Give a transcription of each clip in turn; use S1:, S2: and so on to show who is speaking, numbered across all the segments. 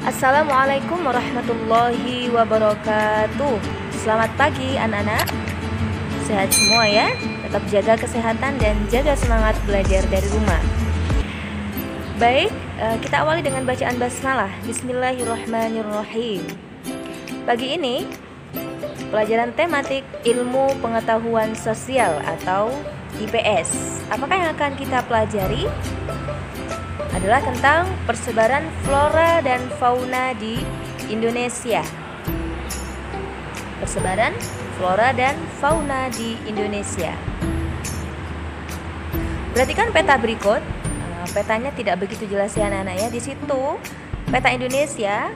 S1: Assalamualaikum warahmatullahi wabarakatuh. Selamat pagi anak-anak. Sehat semua ya. Tetap jaga kesehatan dan jaga semangat belajar dari rumah. Baik, kita awali dengan bacaan basmalah. Bismillahirrahmanirrahim. Pagi ini pelajaran tematik ilmu pengetahuan sosial atau IPS. Apakah yang akan kita pelajari? Adalah tentang persebaran flora dan fauna di Indonesia. Persebaran flora dan fauna di Indonesia. Perhatikan peta berikut. Petanya tidak begitu jelas ya anak-anak ya. Di situ peta Indonesia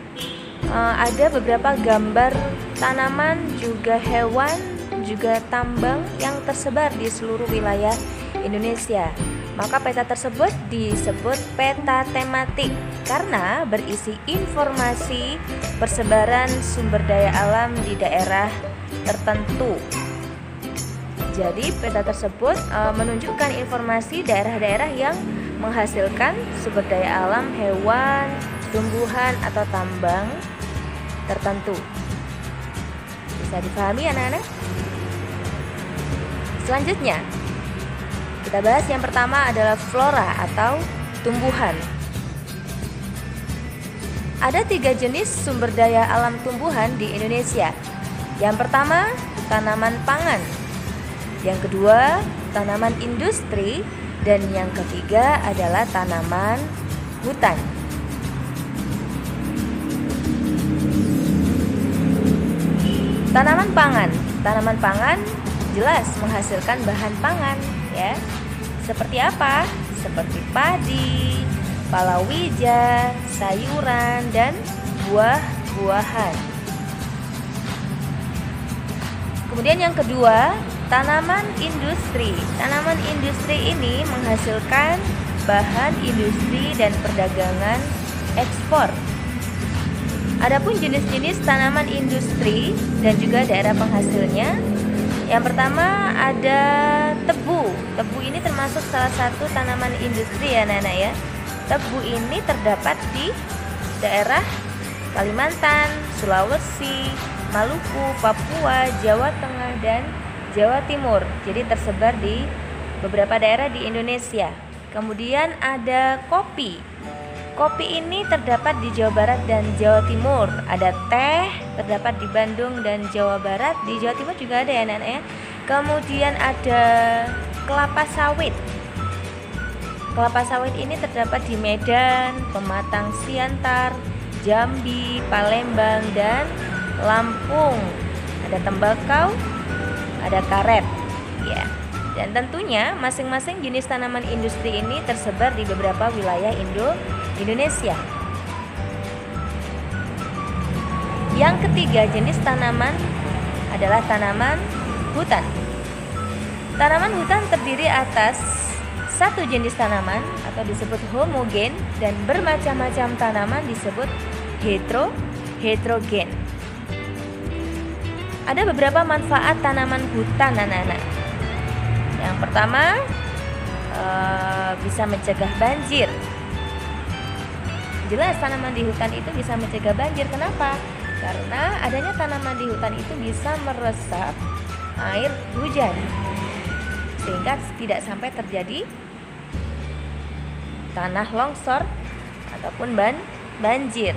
S1: ada beberapa gambar tanaman, juga hewan, juga tambang yang tersebar di seluruh wilayah Indonesia. Maka peta tersebut disebut peta tematik karena berisi informasi persebaran sumber daya alam di daerah tertentu. Jadi peta tersebut menunjukkan informasi daerah-daerah yang menghasilkan sumber daya alam hewan, tumbuhan atau tambang tertentu. Bisa dipahami anak-anak? Selanjutnya kita bahas yang pertama adalah flora atau tumbuhan. Ada 3 jenis sumber daya alam tumbuhan di Indonesia. Yang pertama, tanaman pangan. Yang kedua, tanaman industri. Dan yang ketiga adalah tanaman hutan. Tanaman pangan. Tanaman pangan jelas menghasilkan bahan pangan ya. Seperti apa? Seperti padi, palawija, sayuran, dan buah-buahan. Kemudian yang kedua, tanaman industri. Tanaman industri ini menghasilkan bahan industri dan perdagangan ekspor. Adapun jenis-jenis tanaman industri dan juga daerah penghasilnya. Yang pertama ada tebu. Tebu ini termasuk salah satu tanaman industri ya anak-anak ya. Tebu ini terdapat di daerah Kalimantan, Sulawesi, Maluku, Papua, Jawa Tengah, dan Jawa Timur. Jadi tersebar di beberapa daerah di Indonesia. Kemudian ada kopi. Kopi ini terdapat di Jawa Barat dan Jawa Timur. Ada teh, terdapat di Bandung dan Jawa Barat. Di Jawa Timur juga ada ya anak-anak ya. Kemudian ada kelapa sawit. Kelapa sawit ini terdapat di Medan, Pematang Siantar, Jambi, Palembang, dan Lampung. Ada tembakau, ada karet ya. Dan tentunya masing-masing jenis tanaman industri ini tersebar di beberapa wilayah Indonesia. Yang ketiga jenis tanaman adalah tanaman hutan. Tanaman hutan terdiri atas satu jenis tanaman atau disebut homogen, dan bermacam-macam tanaman disebut heterogen. Ada beberapa manfaat tanaman hutan anak-anak. Yang pertama, bisa mencegah banjir. Jelas tanaman di hutan itu bisa mencegah banjir. Kenapa? Karena adanya tanaman di hutan itu bisa meresap air hujan sehingga tidak sampai terjadi tanah longsor ataupun banjir.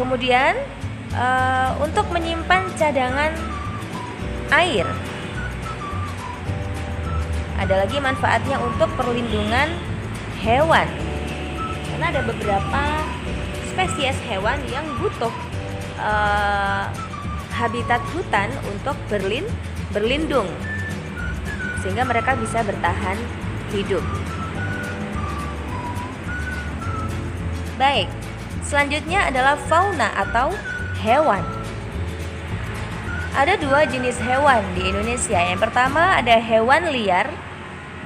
S1: Kemudian untuk menyimpan cadangan air. Ada lagi manfaatnya untuk perlindungan hewan. Karena ada beberapa spesies hewan yang butuh habitat hutan untuk berlindung sehingga mereka bisa bertahan hidup. Baik, selanjutnya adalah fauna atau hewan. Ada 2 jenis hewan di Indonesia. Yang pertama ada hewan liar,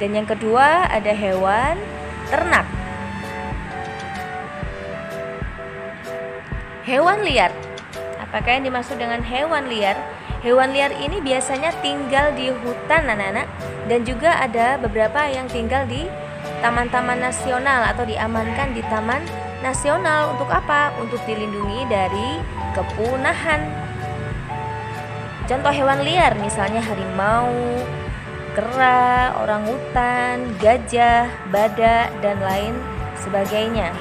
S1: dan yang kedua ada hewan ternak. Hewan liar. Apakah yang dimaksud dengan hewan liar? Hewan liar ini biasanya tinggal di hutan anak-anak, dan juga ada beberapa yang tinggal di taman-taman nasional atau diamankan di taman nasional. Untuk apa? Untuk dilindungi dari kepunahan. Contoh hewan liar misalnya harimau, kera, orangutan, gajah, badak, dan lain sebagainya.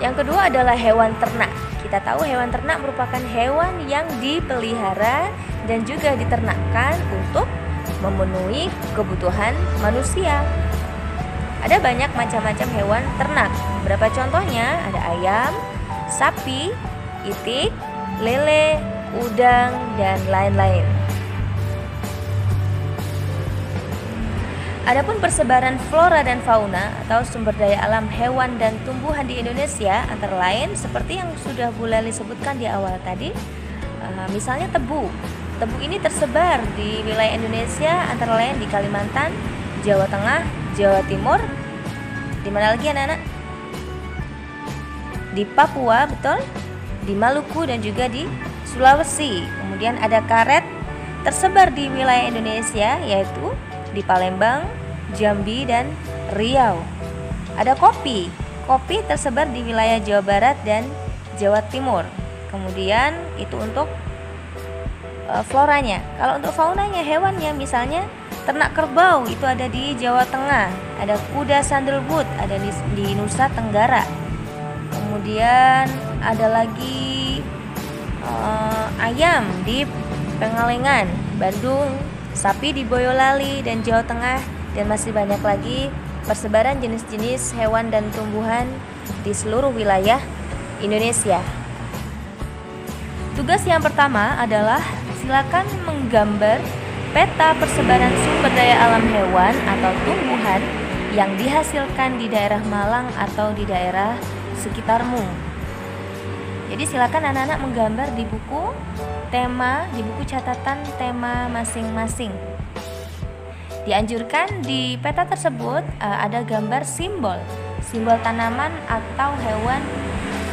S1: Yang kedua adalah hewan ternak. Kita tahu hewan ternak merupakan hewan yang dipelihara dan juga diternakkan untuk memenuhi kebutuhan manusia. Ada banyak macam-macam hewan ternak. Berapa contohnya? Ada ayam, sapi, itik, lele, udang, dan lain-lain. Adapun persebaran flora dan fauna atau sumber daya alam hewan dan tumbuhan di Indonesia antara lain seperti yang sudah Bu Leli sebutkan di awal tadi, misalnya tebu. Tebu ini tersebar di wilayah Indonesia antara lain di Kalimantan, Jawa Tengah, Jawa Timur, di mana lagi anak-anak? Di Papua, betul? Di Maluku dan juga di Sulawesi. Kemudian ada karet tersebar di wilayah Indonesia yaitu di Palembang, Jambi, dan Riau. Ada kopi. Kopi tersebar di wilayah Jawa Barat dan Jawa Timur. Kemudian itu untuk floranya. Kalau untuk faunanya, hewannya misalnya ternak kerbau itu ada di Jawa Tengah. Ada kuda sandalwood ada di Nusa Tenggara. Kemudian ada lagi ayam di Pengalengan, Bandung, sapi di Boyolali dan Jawa Tengah, dan masih banyak lagi persebaran jenis-jenis hewan dan tumbuhan di seluruh wilayah Indonesia. Tugas yang pertama adalah silakan menggambar peta persebaran sumber daya alam hewan atau tumbuhan yang dihasilkan di daerah Malang atau di daerah sekitarmu. Jadi silakan anak-anak menggambar di buku tema, di buku catatan tema masing-masing. Dianjurkan di peta tersebut ada gambar simbol tanaman atau hewan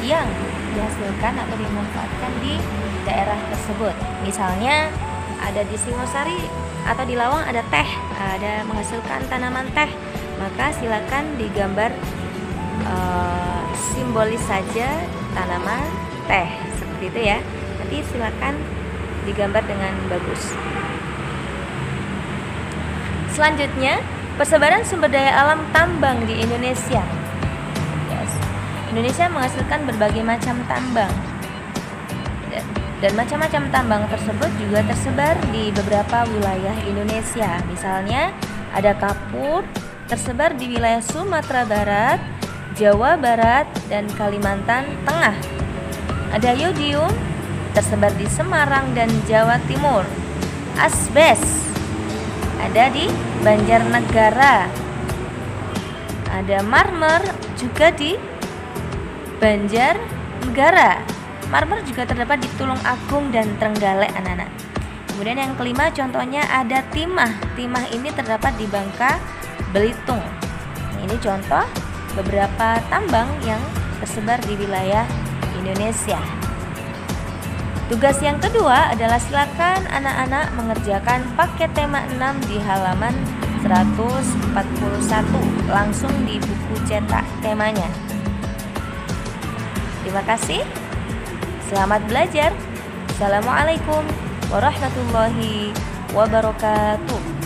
S1: yang dihasilkan atau dimanfaatkan di daerah tersebut. Misalnya ada di Singosari atau di Lawang ada teh, ada menghasilkan tanaman teh, maka silakan digambar simbolis saja tanaman teh seperti itu ya. Nanti silakan digambar dengan bagus. Selanjutnya, persebaran sumber daya alam tambang di Indonesia. Indonesia menghasilkan berbagai macam tambang. Dan macam-macam tambang tersebut juga tersebar di beberapa wilayah Indonesia. Misalnya, ada kapur tersebar di wilayah Sumatera Barat, Jawa Barat, dan Kalimantan Tengah. Ada yodium tersebar di Semarang dan Jawa Timur. Asbes ada di Banjarnegara. Ada marmer juga di Banjarnegara. Marmer juga terdapat di Tulung Agung dan Trenggalek anak-anak. Kemudian yang kelima contohnya ada timah. Timah ini terdapat di Bangka Belitung. Ini contoh beberapa tambang yang tersebar di wilayah Indonesia. Tugas yang kedua adalah silakan anak-anak mengerjakan paket tema 6 di halaman 141 langsung di buku cetak temanya. Terima kasih. Selamat belajar. Assalamualaikum warahmatullahi wabarakatuh.